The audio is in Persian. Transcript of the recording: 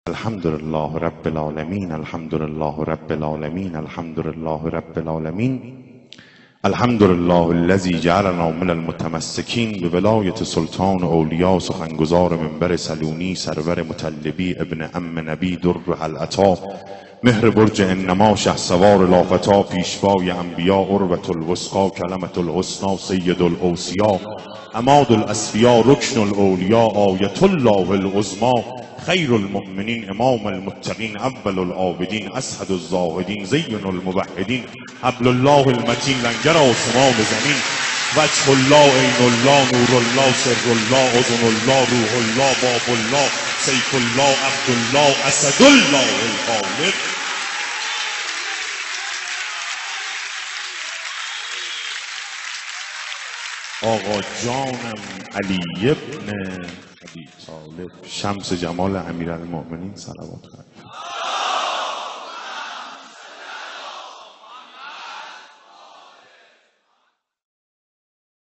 الحمد لله رب العالمين الحمد لله رب العالمين الحمد لله رب العالمين الحمد لله الذي جعلنا من المتمسكين بولایت سلطان اولیا سخنگزار منبر سلونی سرور مطلبی ابن ام نبی در العطا مهر برج انما شهسوار لافتا پیشوای انبیا عروة الوثقی کلمة الحسنی سید الاوصیا عماد الاسفیا رکن الاولیا آیة الله العظمی خیر المؤمنین امام المتقین اول العابدین اسعد الزاهدین زین الموحدین حبل الله المتین لنگر آسمان زمین وجه الله عین الله نور الله سر الله اذن الله روح الله باب الله سیف الله عبد الله اسد الله الخالق. آقا جانم علی ابن ابی طالب شمس جمال امیرالمؤمنین صلوات خیر.